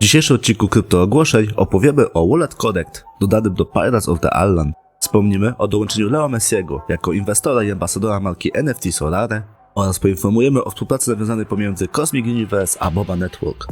W dzisiejszym odcinku kryptoogłoszeń opowiemy o Wallet Connect dodanym do Pirates of the Island. Wspomnimy o dołączeniu Leo Messiego jako inwestora i ambasadora marki NFT Solare oraz poinformujemy o współpracy nawiązanej pomiędzy Cosmic Universe a Boba Network.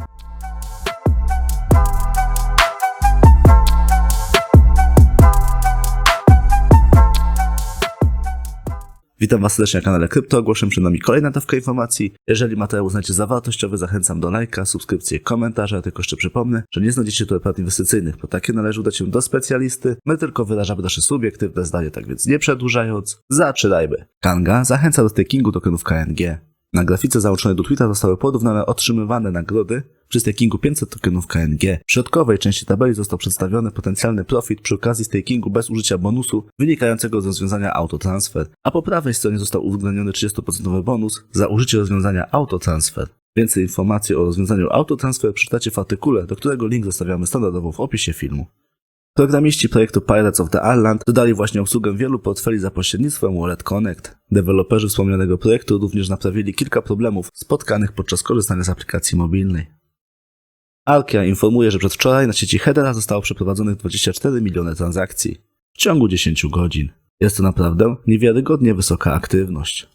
Witam Was serdecznie na kanale Kryptoogłoszeń, przed nami kolejna dawka informacji. Jeżeli materiał uznacie za wartościowy, zachęcam do lajka, subskrypcji, komentarza. Tylko jeszcze przypomnę, że nie znajdziecie tu porad inwestycyjnych, bo takie należy udać się do specjalisty. My tylko wyrażamy nasze subiektywne zdanie, tak więc nie przedłużając, zaczynajmy. Kanga zachęca do stakingu tokenów KNG. Na grafice załączonej do tweeta zostały porównane otrzymywane nagrody przy stakingu 500 tokenów KNG. W środkowej części tabeli został przedstawiony potencjalny profit przy okazji stakingu bez użycia bonusu wynikającego z rozwiązania autotransfer, a po prawej stronie został uwzględniony 30% bonus za użycie rozwiązania autotransfer. Więcej informacji o rozwiązaniu autotransfer przeczytacie w artykule, do którego link zostawiamy standardowo w opisie filmu. Programiści projektu Pirates of the Island dodali właśnie obsługę wielu portfeli za pośrednictwem Wallet Connect. Deweloperzy wspomnianego projektu również naprawili kilka problemów spotkanych podczas korzystania z aplikacji mobilnej. Arkia informuje, że przedwczoraj na sieci Hedera zostało przeprowadzonych 24 miliony transakcji w ciągu 10 godzin. Jest to naprawdę niewiarygodnie wysoka aktywność.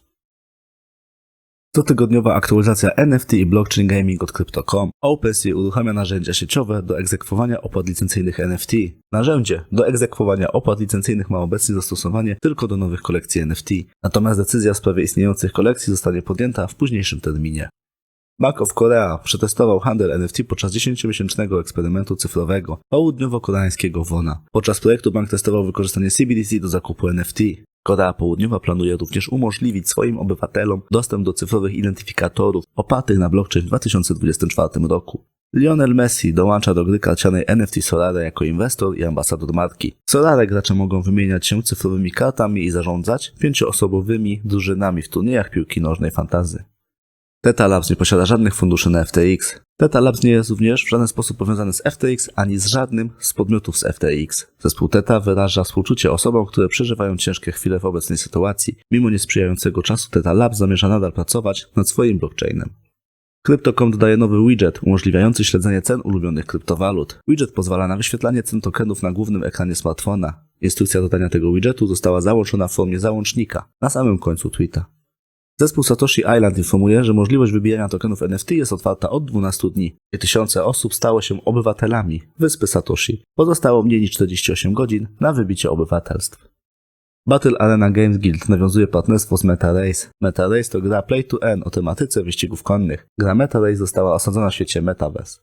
Cotygodniowa aktualizacja NFT i blockchain gaming od Crypto.com. OpenSea uruchamia narzędzia sieciowe do egzekwowania opłat licencyjnych NFT. Narzędzie do egzekwowania opłat licencyjnych ma obecnie zastosowanie tylko do nowych kolekcji NFT, natomiast decyzja w sprawie istniejących kolekcji zostanie podjęta w późniejszym terminie. Bank of Korea przetestował handel NFT podczas 10-miesięcznego eksperymentu cyfrowego południowo-koreańskiego WONA. Podczas projektu bank testował wykorzystanie CBDC do zakupu NFT. Korea Południowa planuje również umożliwić swoim obywatelom dostęp do cyfrowych identyfikatorów opartych na blockchain w 2024 roku. Lionel Messi dołącza do gry karcianej NFT Solare jako inwestor i ambasador marki. W Solare gracze mogą wymieniać się cyfrowymi kartami i zarządzać 5-osobowymi drużynami w turniejach piłki nożnej fantasy. Theta Labs nie posiada żadnych funduszy na FTX. Theta Labs nie jest również w żaden sposób powiązany z FTX ani z żadnym z podmiotów z FTX. Zespół Theta wyraża współczucie osobom, które przeżywają ciężkie chwile w obecnej sytuacji. Mimo niesprzyjającego czasu Theta Labs zamierza nadal pracować nad swoim blockchainem. Crypto.com dodaje nowy widget umożliwiający śledzenie cen ulubionych kryptowalut. Widget pozwala na wyświetlanie cen tokenów na głównym ekranie smartfona. Instrukcja dodania tego widgetu została załączona w formie załącznika na samym końcu tweeta. Zespół Satoshi Island informuje, że możliwość wybijania tokenów NFT jest otwarta od 12 dni i tysiące osób stało się obywatelami wyspy Satoshi. Pozostało mniej niż 48 godzin na wybicie obywatelstw. Battle Arena Games Guild nawiązuje partnerstwo z MetaRace. MetaRace to gra Play to Earn o tematyce wyścigów konnych. Gra MetaRace została osadzona w świecie Metaverse.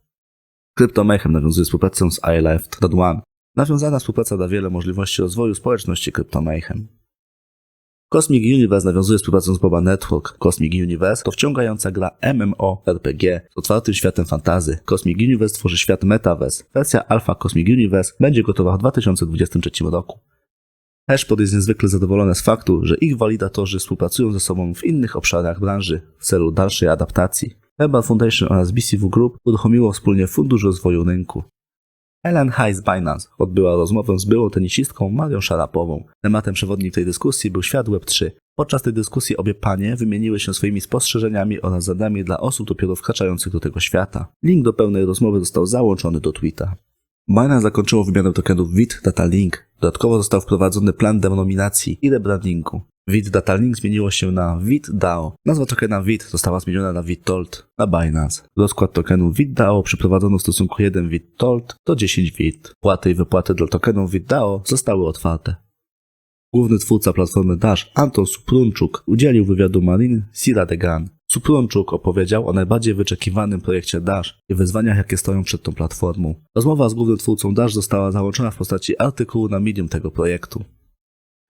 Crypto Mayhem nawiązuje współpracę z iLife.one. Nawiązana współpraca da wiele możliwości rozwoju społeczności Crypto Mayhem. Cosmic Universe nawiązuje współpracę z Boba Network. Cosmic Universe to wciągająca gra MMORPG z otwartym światem fantasy. Cosmic Universe tworzy świat Metaverse. Wersja Alpha Cosmic Universe będzie gotowa w 2023 roku. Hashpot jest niezwykle zadowolony z faktu, że ich walidatorzy współpracują ze sobą w innych obszarach branży w celu dalszej adaptacji. Herbal Foundation oraz BCW Group uruchomiło wspólnie Fundusz Rozwoju Rynku. Ellen High z Binance odbyła rozmowę z byłą tenisistką Marią Szarapową. Tematem przewodnim tej dyskusji był świat Web3. Podczas tej dyskusji obie panie wymieniły się swoimi spostrzeżeniami oraz zadaniami dla osób dopiero wkraczających do tego świata. Link do pełnej rozmowy został załączony do tweeta. Binance zakończyło wymianę tokenów VIT Data Link. Dodatkowo został wprowadzony plan denominacji i rebrandingu. VIT Data Link zmieniło się na VIT DAO. Nazwa tokena VIT została zmieniona na VIT-TOLT na Binance. Rozkład tokenu VIT DAO przeprowadzono w stosunku 1 VIT-TOLT do 10 VIT. Płaty i wypłaty dla tokenów VIT DAO zostały otwarte. Główny twórca platformy Dash, Anton Suprunczuk, udzielił wywiadu Marine Siradegan. Suprunczuk opowiedział o najbardziej wyczekiwanym projekcie Dash i wyzwaniach, jakie stoją przed tą platformą. Rozmowa z głównym twórcą Dash została załączona w postaci artykułu na Medium tego projektu.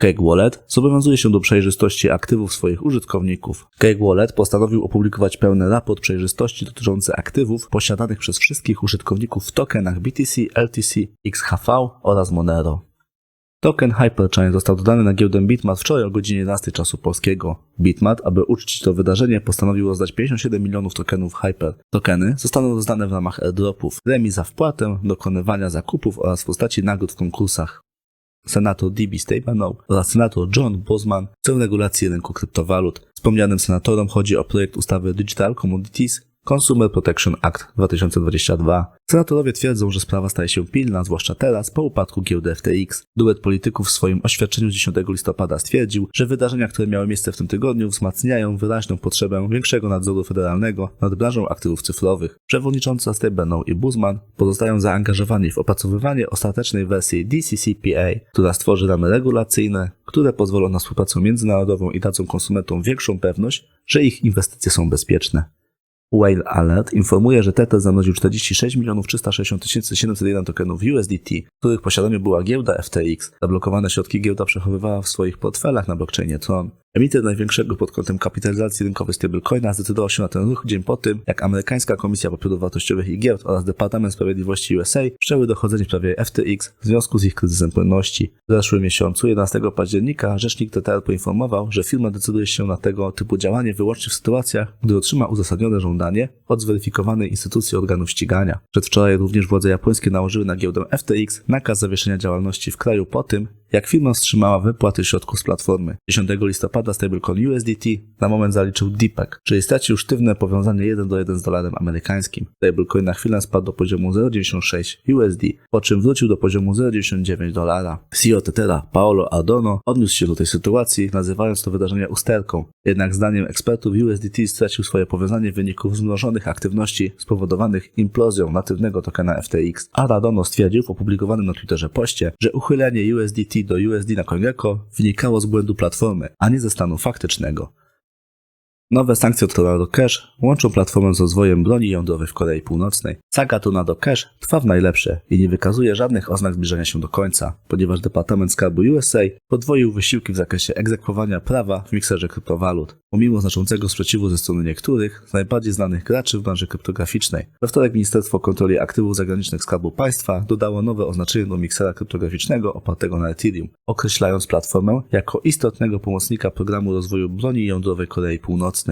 Cake Wallet zobowiązuje się do przejrzystości aktywów swoich użytkowników. Cake Wallet postanowił opublikować pełny raport przejrzystości dotyczący aktywów posiadanych przez wszystkich użytkowników w tokenach BTC, LTC, XHV oraz Monero. Token Hyperchain został dodany na giełdę Bitmart wczoraj o godzinie 11 czasu polskiego. Bitmart, aby uczcić to wydarzenie, postanowił rozdać 57 milionów tokenów Hyper. Tokeny zostaną rozdane w ramach airdropów, premii za wpłatę, dokonywania zakupów oraz w postaci nagród w konkursach. Senator D.B. Stabenow oraz senator John Boozman chcą regulacji rynku kryptowalut. Wspomnianym senatorom chodzi o projekt ustawy Digital Commodities Consumer Protection Act 2022. Senatorowie twierdzą, że sprawa staje się pilna, zwłaszcza teraz, po upadku giełdy FTX. Duet polityków w swoim oświadczeniu z 10 listopada stwierdził, że wydarzenia, które miały miejsce w tym tygodniu, wzmacniają wyraźną potrzebę większego nadzoru federalnego nad branżą aktywów cyfrowych. Przewodniczący Steinbrenner i Buzman pozostają zaangażowani w opracowywanie ostatecznej wersji DCCPA, która stworzy ramy regulacyjne, które pozwolą na współpracę międzynarodową i dadzą konsumentom większą pewność, że ich inwestycje są bezpieczne. Whale Alert informuje, że Tether zamroził 46 360 701 tokenów USDT, w których posiadaniu była giełda FTX. Zablokowane środki giełda przechowywała w swoich portfelach na blockchainie Tron. Emiter największego pod kątem kapitalizacji rynkowej stablecoina zdecydował się na ten ruch dzień po tym, jak amerykańska Komisja Papierów Wartościowych i Giełd oraz Departament Sprawiedliwości USA wszczęły dochodzenie w sprawie FTX w związku z ich kryzysem płynności. W zeszłym miesiącu, 11 października, rzecznik Tether poinformował, że firma decyduje się na tego typu działanie wyłącznie w sytuacjach, gdy otrzyma uzasadnione żądanie od zweryfikowanej instytucji organów ścigania. Przedwczoraj również władze japońskie nałożyły na giełdę FTX nakaz zawieszenia działalności w kraju po tym, jak firma wstrzymała wypłaty środków z platformy. 10 listopada stablecoin USDT na moment zaliczył DPEG, czyli stracił sztywne powiązanie 1:1 z dolarem amerykańskim. Stablecoin na chwilę spadł do poziomu 0,96 USD, po czym wrócił do poziomu 0,99 dolara. CEO Tethera, Paolo Ardono, odniósł się do tej sytuacji, nazywając to wydarzenie usterką. Jednak zdaniem ekspertów USDT stracił swoje powiązanie w wyniku wzmożonych aktywności spowodowanych implozją natywnego tokena FTX. Ardono stwierdził w opublikowanym na Twitterze poście, że uchylenie USDT do USD na CoinGecko wynikało z błędu platformy, a nie ze stanu faktycznego. Nowe sankcje od Tornado Cash łączą platformę z rozwojem broni jądrowej w Korei Północnej. Saga Tornado Cash trwa w najlepsze i nie wykazuje żadnych oznak zbliżenia się do końca, ponieważ Departament Skarbu USA podwoił wysiłki w zakresie egzekwowania prawa w mikserze kryptowalut. Pomimo znaczącego sprzeciwu ze strony niektórych z najbardziej znanych graczy w branży kryptograficznej, we wtorek Ministerstwo Kontroli Aktywów Zagranicznych Skarbu Państwa dodało nowe oznaczenie do miksera kryptograficznego opartego na Ethereum, określając platformę jako istotnego pomocnika programu rozwoju broni jądrowej Korei Północnej.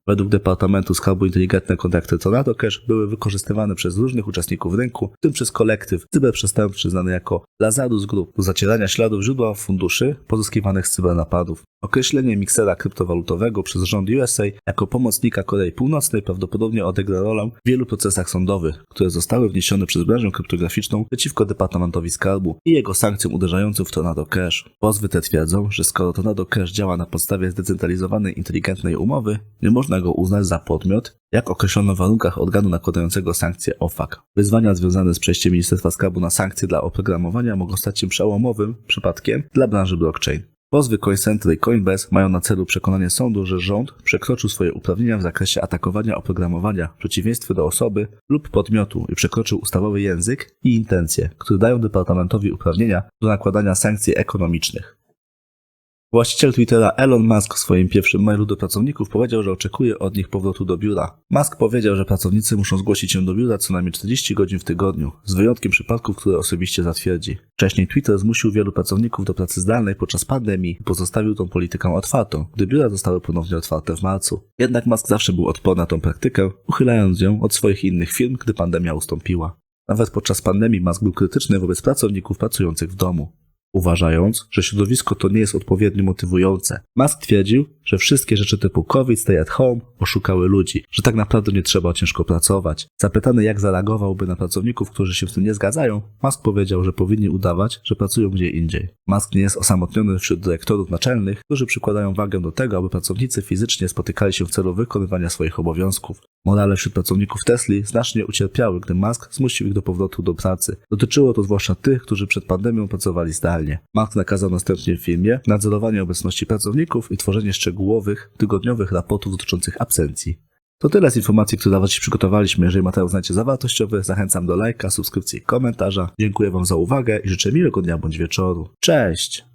Według Departamentu Skarbu inteligentne kontrakty Tornado Cash były wykorzystywane przez różnych uczestników rynku, w tym przez kolektyw cyberprzestępczy znany jako Lazarus Group, do zacierania śladów źródła funduszy pozyskiwanych z cybernapadów. Określenie miksera kryptowalutowego przez rząd USA jako pomocnika Korei Północnej prawdopodobnie odegra rolę w wielu procesach sądowych, które zostały wniesione przez branżę kryptograficzną przeciwko Departamentowi Skarbu i jego sankcjom uderzającym w Tornado Cash. Pozwy te twierdzą, że skoro Tornado Cash działa na podstawie zdecentralizowanej inteligentnej umowy, nie można go uznać za podmiot, jak określono w warunkach organu nakładającego sankcje OFAC. Wyzwania związane z przejściem Ministerstwa Skarbu na sankcje dla oprogramowania mogą stać się przełomowym przypadkiem dla branży blockchain. Pozwy CoinCentry i Coinbase mają na celu przekonanie sądu, że rząd przekroczył swoje uprawnienia w zakresie atakowania oprogramowania w przeciwieństwie do osoby lub podmiotu i przekroczył ustawowy język i intencje, które dają Departamentowi uprawnienia do nakładania sankcji ekonomicznych. Właściciel Twittera Elon Musk w swoim pierwszym mailu do pracowników powiedział, że oczekuje od nich powrotu do biura. Musk powiedział, że pracownicy muszą zgłosić się do biura co najmniej 40 godzin w tygodniu, z wyjątkiem przypadków, które osobiście zatwierdzi. Wcześniej Twitter zmusił wielu pracowników do pracy zdalnej podczas pandemii i pozostawił tą politykę otwartą, gdy biura zostały ponownie otwarte w marcu. Jednak Musk zawsze był odporny na tą praktykę, uchylając ją od swoich innych firm, gdy pandemia ustąpiła. Nawet podczas pandemii Musk był krytyczny wobec pracowników pracujących w domu, uważając, że środowisko to nie jest odpowiednio motywujące. Musk twierdził, że wszystkie rzeczy typu COVID, stay at home oszukały ludzi, że tak naprawdę nie trzeba ciężko pracować. Zapytany, jak zareagowałby na pracowników, którzy się z tym nie zgadzają, Musk powiedział, że powinni udawać, że pracują gdzie indziej. Musk nie jest osamotniony wśród dyrektorów naczelnych, którzy przykładają wagę do tego, aby pracownicy fizycznie spotykali się w celu wykonywania swoich obowiązków. Morale wśród pracowników Tesli znacznie ucierpiały, gdy Musk zmusił ich do powrotu do pracy. Dotyczyło to zwłaszcza tych, którzy przed pandemią pracowali zdalnie. Musk nakazał następnie firmie nadzorowanie obecności pracowników i tworzenie szczegółowych, tygodniowych raportów dotyczących absencji. To tyle z informacji, które dla Was dziś przygotowaliśmy. Jeżeli materiał znajdziecie zawartościowy, zachęcam do lajka, subskrypcji i komentarza. Dziękuję Wam za uwagę i życzę miłego dnia bądź wieczoru. Cześć!